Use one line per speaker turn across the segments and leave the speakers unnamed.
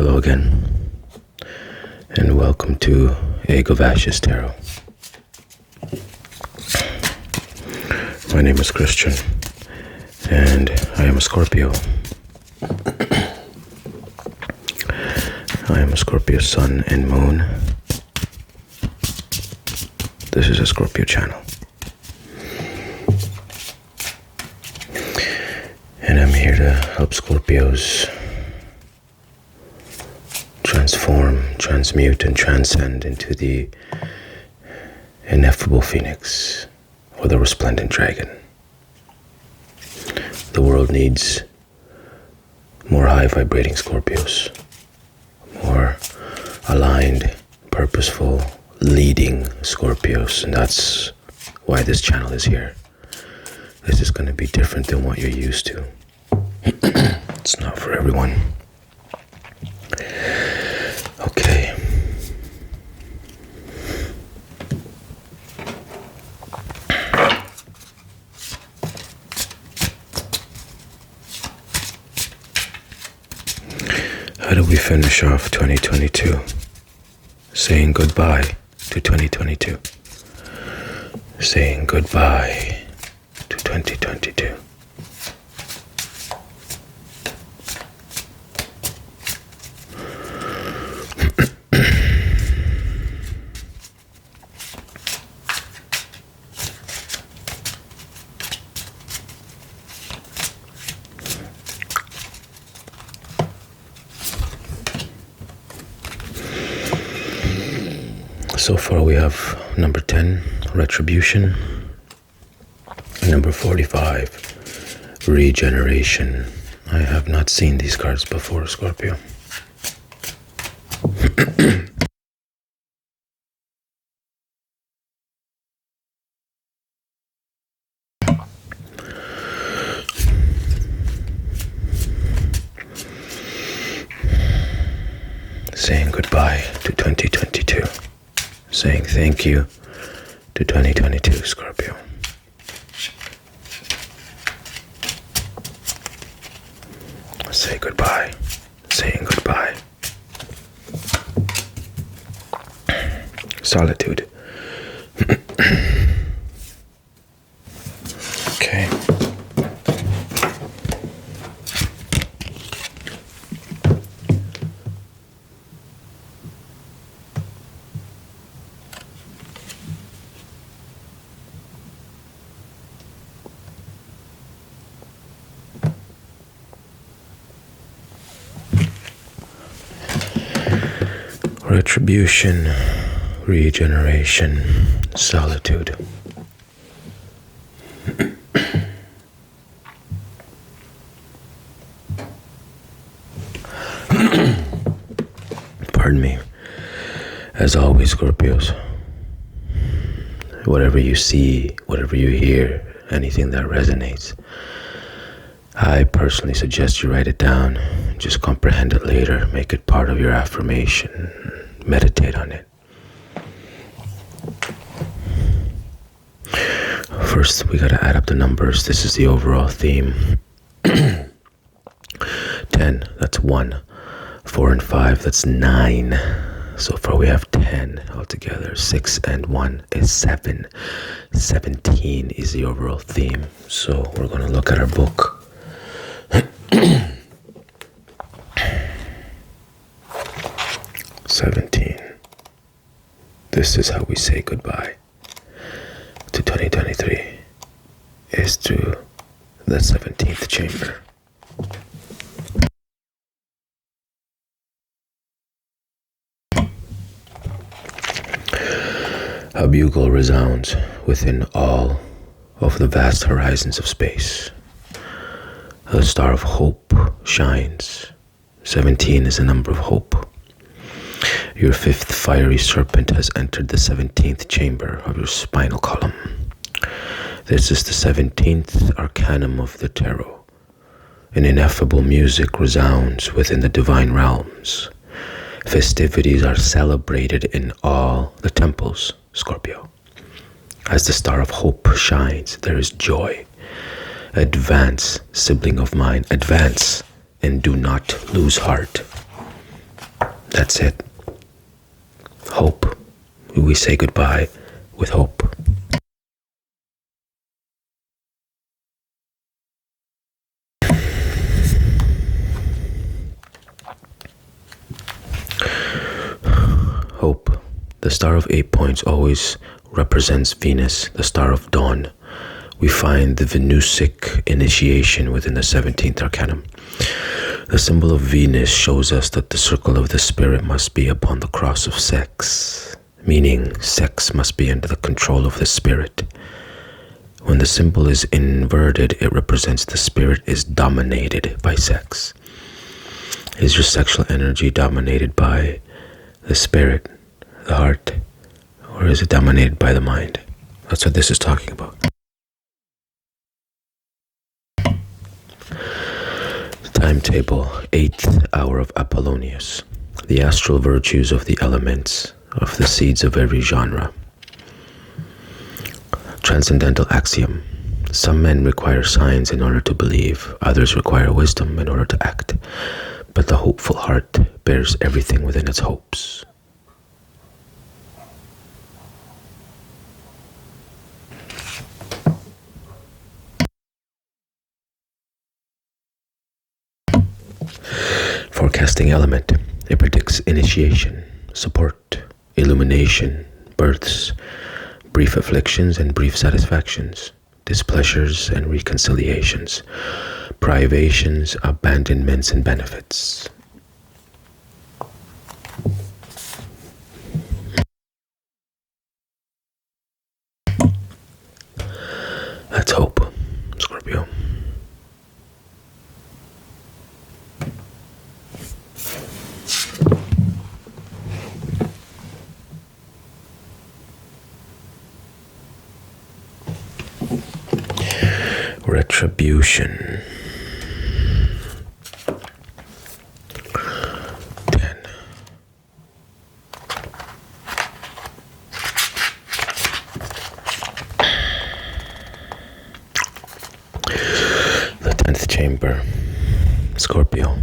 Hello again, and welcome to Egg of Ashes Tarot. My name is Christian, and I am a Scorpio. I am a Scorpio sun and moon. This is a Scorpio channel. And I'm here to help Scorpios transform, transmute, and transcend into the Ineffable Phoenix or the Resplendent Dragon. The world needs more high vibrating Scorpios, more aligned, purposeful, leading Scorpios, and that's why this channel is here. This is going to be different than what you're used to. It's not for everyone. Okay. How do we finish off 2022? Saying goodbye to 2022. Saying goodbye to 2022. So far we have number 10, Retribution, number 45, Regeneration. I have not seen these cards before, Scorpio. Saying goodbye to 2022. Saying thank you to 2022, Scorpio. Say goodbye. Saying goodbye. Solitude. Okay. Retribution, regeneration, solitude. Pardon me. As always, Scorpios, whatever you see, whatever you hear, anything that resonates, I personally suggest you write it down. Just comprehend it later. Make it part of your affirmation. Meditate on it. First, we gotta add up the numbers. This is the overall theme. 10, that's 1. 4 and 5, that's 9. So far we have 10 altogether. 6 and 1 is 7. 17 is the overall theme. So we're gonna look at our book. 17. This is how we say goodbye to 2023, is through the 17th chamber. A bugle resounds within all of the vast horizons of space. A star of hope shines. 17 is a number of hope. Your 5th fiery serpent has entered the 17th chamber of your spinal column. This is the 17th arcanum of the tarot. An ineffable music resounds within the divine realms. Festivities are celebrated in all the temples, Scorpio. As the star of hope shines, there is joy. Advance, sibling of mine, advance, and do not lose heart. That's it. Hope. We say goodbye with hope. Hope. The star of 8 points always represents Venus, the star of dawn. We find the Venusic initiation within the 17th arcanum. The symbol of Venus shows us that the circle of the spirit must be upon the cross of sex, meaning sex must be under the control of the spirit. When the symbol is inverted, it represents the spirit is dominated by sex. Is your sexual energy dominated by the spirit, the heart, or is it dominated by the mind? That's what this is talking about. Timetable, 8th hour of Apollonius. The astral virtues of the elements, of the seeds of every genre. Transcendental axiom. Some men require signs in order to believe, others require wisdom in order to act. But the hopeful heart bears everything within its hopes. Forecasting element. It predicts initiation, support, illumination, births, brief afflictions and brief satisfactions, displeasures and reconciliations, privations, abandonments, and benefits. That's hope, Scorpio. Retribution. 10. The 10th chamber. Scorpio.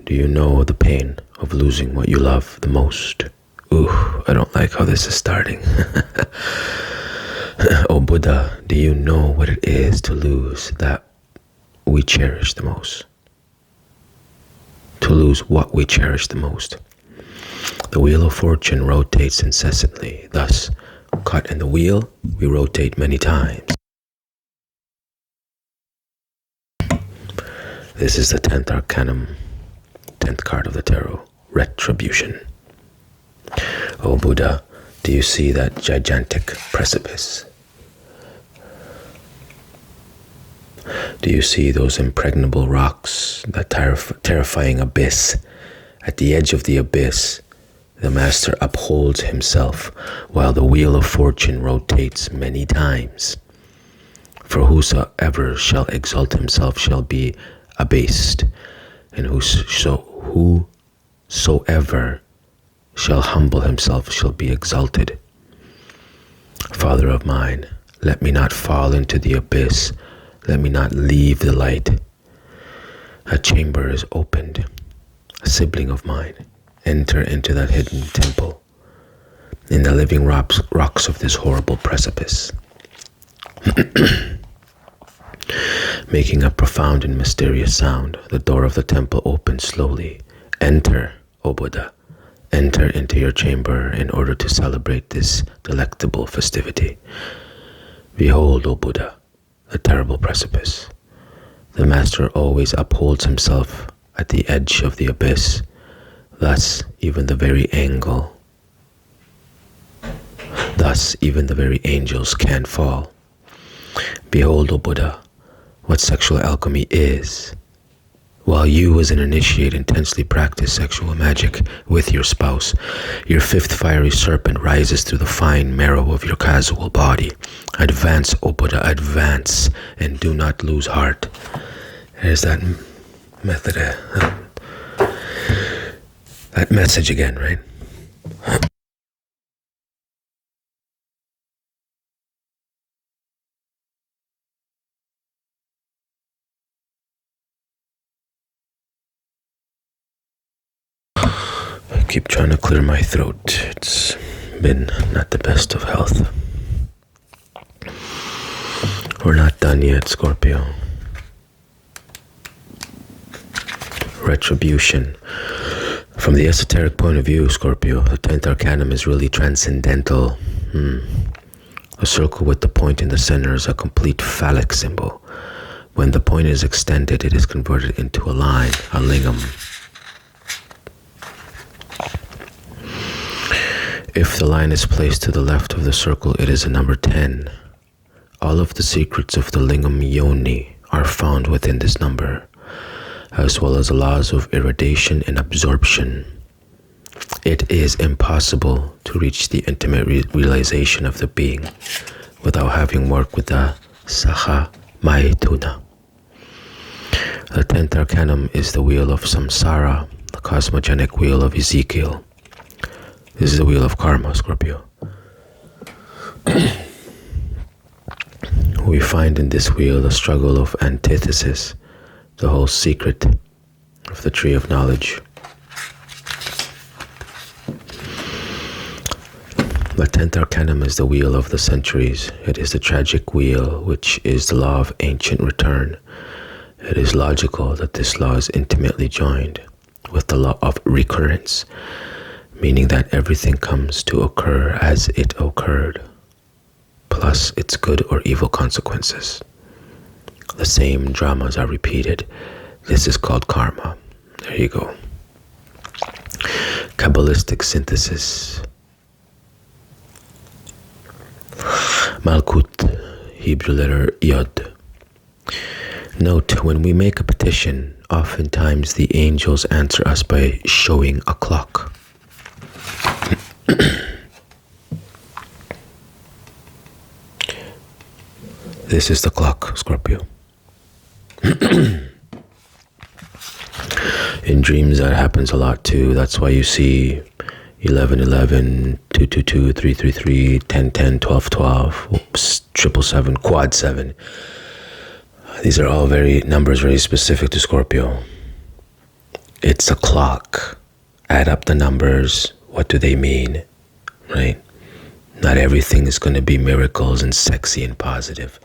Do you know the pain of losing what you love the most? Ooh, I don't like how this is starting. Oh Buddha, do you know what it is to lose that we cherish the most? To lose what we cherish the most. The wheel of fortune rotates incessantly. Thus, caught in the wheel, we rotate many times. This is the 10th arcanum, 10th card of the tarot, retribution. Oh Buddha, do you see that gigantic precipice? Do you see those impregnable rocks, that terrifying abyss? At the edge of the abyss, the master upholds himself while the wheel of fortune rotates many times. For whosoever shall exalt himself shall be abased, and whosoever shall humble himself shall be exalted. Father of mine, let me not fall into the abyss. Let me not leave the light. A chamber is opened. A sibling of mine, enter into that hidden temple, in the living rocks of this horrible precipice. Making a profound and mysterious sound, the door of the temple opens slowly. Enter, O Buddha. Enter into your chamber in order to celebrate this delectable festivity. Behold, O Buddha, the terrible precipice. The master always upholds himself at the edge of the abyss. Thus, even the very angels can't fall. Behold, O Buddha, what sexual alchemy is. While you as an initiate intensely practice sexual magic with your spouse, your fifth fiery serpent rises through the fine marrow of your casual body. Advance, O Buddha, advance, and do not lose heart. There's that method, that message again, right? Keep trying to clear my throat. It's been not the best of health. We're not done yet, Scorpio. Retribution. From the esoteric point of view, Scorpio, the 10th arcanum is really transcendental. A circle with the point in the center is a complete phallic symbol. When the point is extended, it is converted into a line, a lingam. If the line is placed to the left of the circle, it is a number 10. All of the secrets of the lingam yoni are found within this number, as well as the laws of irradiation and absorption. It is impossible to reach the intimate realization of the being without having worked with the Saha Maituna. The 10th arcanum is the wheel of samsara, the cosmogenic wheel of Ezekiel. This is the wheel of karma, Scorpio. We find in this wheel the struggle of antithesis, the whole secret of the tree of knowledge. The 10th arcanum is the wheel of the centuries. It is the tragic wheel, which is the law of ancient return. It is logical that this law is intimately joined with the law of recurrence, meaning that everything comes to occur as it occurred, plus its good or evil consequences. The same dramas are repeated. This is called karma. There you go. Kabbalistic synthesis. Malkut, Hebrew letter Yod. Note, when we make a petition, oftentimes the angels answer us by showing a clock. This is the clock, Scorpio. In dreams that happens a lot too. That's why you see 1111, 222, 333, 1010, 1212, 777, quad 7. These are all numbers very specific to Scorpio. It's a clock. Add up the numbers. What do they mean? Right? Not everything is going to be miracles and sexy and positive.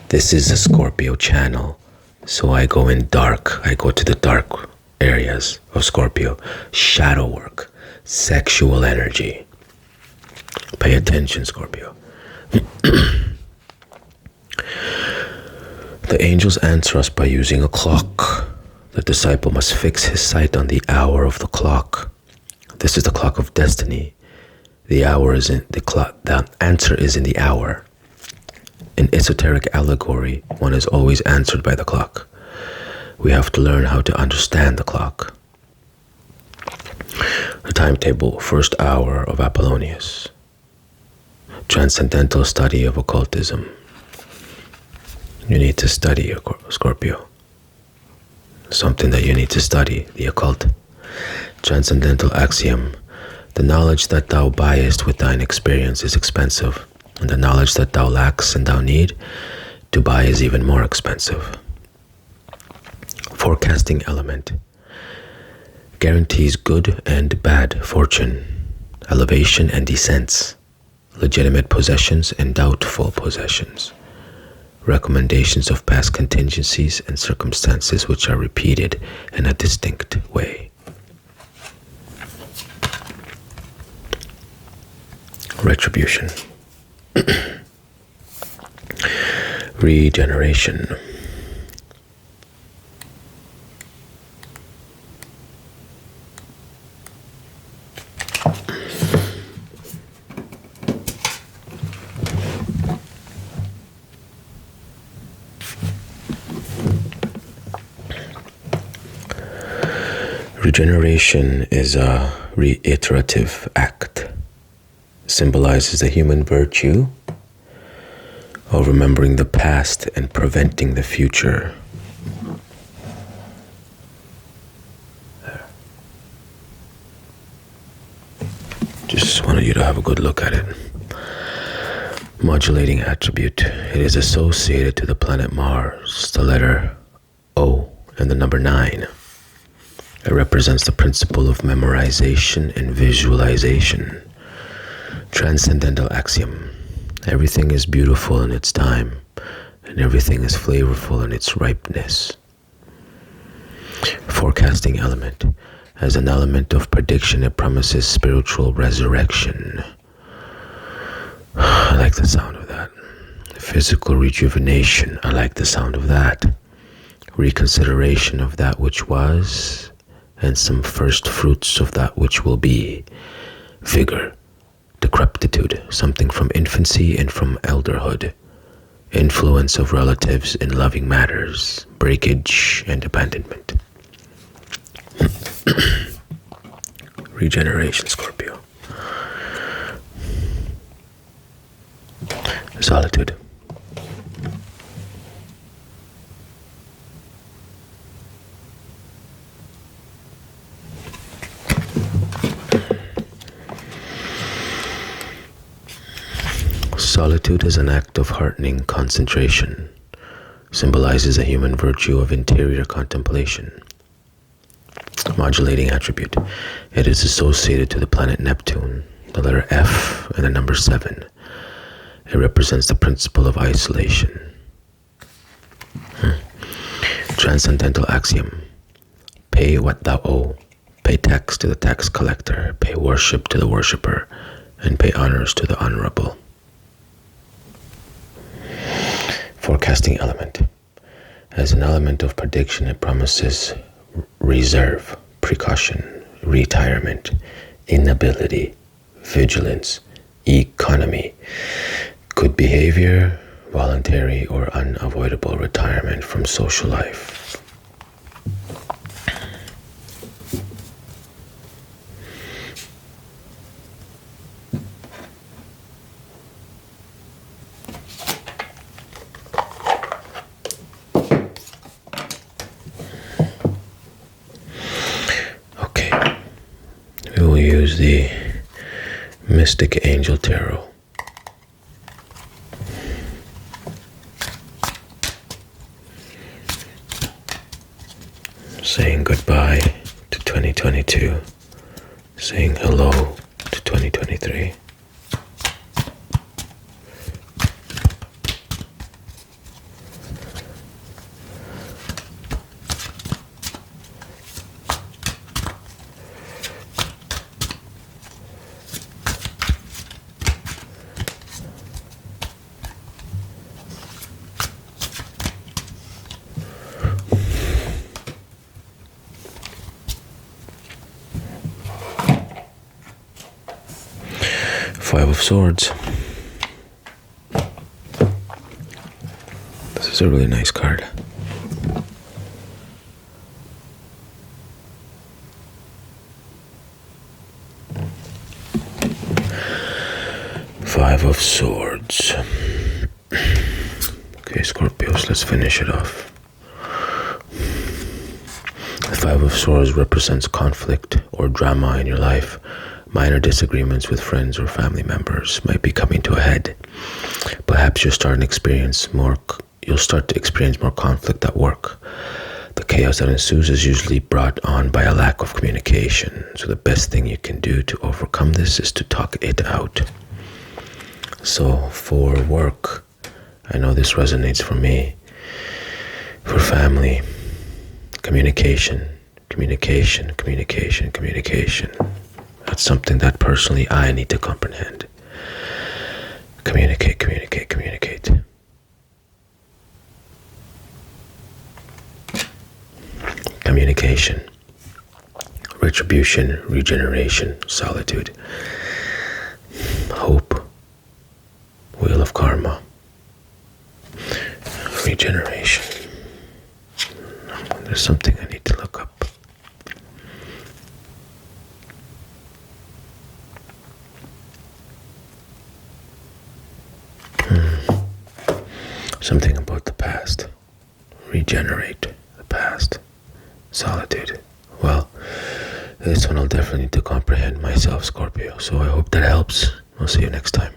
This is a Scorpio channel. So I go in dark. I go to the dark areas of Scorpio. Shadow work. Sexual energy. Pay attention, Scorpio. The angels answer us by using a clock. The disciple must fix his sight on the hour of the clock. This is the clock of destiny. The hour is in the clock. The answer is in the hour. In esoteric allegory, one is always answered by the clock. We have to learn how to understand the clock. The timetable, first hour of Apollonius. Transcendental study of occultism. You need to study, Scorpio. Something that you need to study, the occult. Transcendental axiom. The knowledge that thou buyest with thine experience is expensive, and the knowledge that thou lacks and thou need to buy is even more expensive. Forecasting element. Guarantees good and bad fortune, elevation and descents, legitimate possessions and doubtful possessions, recommendations of past contingencies and circumstances which are repeated in a distinct way. Retribution. Regeneration. Regeneration is a reiterative act. Symbolizes the human virtue of remembering the past and preventing the future. Just wanted you to have a good look at it. Modulating attribute. It is associated to the planet Mars, the letter O and the number 9. It represents the principle of memorization and visualization. Transcendental axiom. Everything is beautiful in its time, and everything is flavorful in its ripeness. Forecasting element. As an element of prediction, it promises spiritual resurrection. I like the sound of that. Physical rejuvenation. I like the sound of that. Reconsideration of that which was, and some first fruits of that which will be. Vigor. Decrepitude. Something from infancy and from elderhood. Influence of relatives in loving matters. Breakage and abandonment. Regeneration, Scorpio. Solitude. Solitude is an act of heartening concentration, symbolizes a human virtue of interior contemplation. Modulating attribute. It is associated to the planet Neptune, the letter F and the number 7. It represents the principle of isolation. Transcendental axiom. Pay what thou owe. Pay tax to the tax collector. Pay worship to the worshipper. And pay honors to the honorable. Forecasting element. As an element of prediction, it promises reserve, precaution, retirement, inability, vigilance, economy, good behavior, voluntary or unavoidable retirement from social life. We will use the Mystic Angel Tarot. Saying goodbye to 2022, saying hello to 2023. Five of Swords. This is a really nice card. Five of Swords. Okay, Scorpios, let's finish it off. The Five of Swords represents conflict or drama in your life. Minor disagreements with friends or family members might be coming to a head. Perhaps you'll start to experience more conflict at work. The chaos that ensues is usually brought on by a lack of communication. So the best thing you can do to overcome this is to talk it out. So for work, I know this resonates for me. For family, communication. That's something that personally I need to comprehend. Communicate. Communication. Retribution, regeneration, solitude. Hope. Wheel of karma. Regeneration. There's something I need to look up. Something about the past. Regenerate the past. Solitude. Well, this one I'll definitely need to comprehend myself, Scorpio. So I hope that helps. I'll see you next time.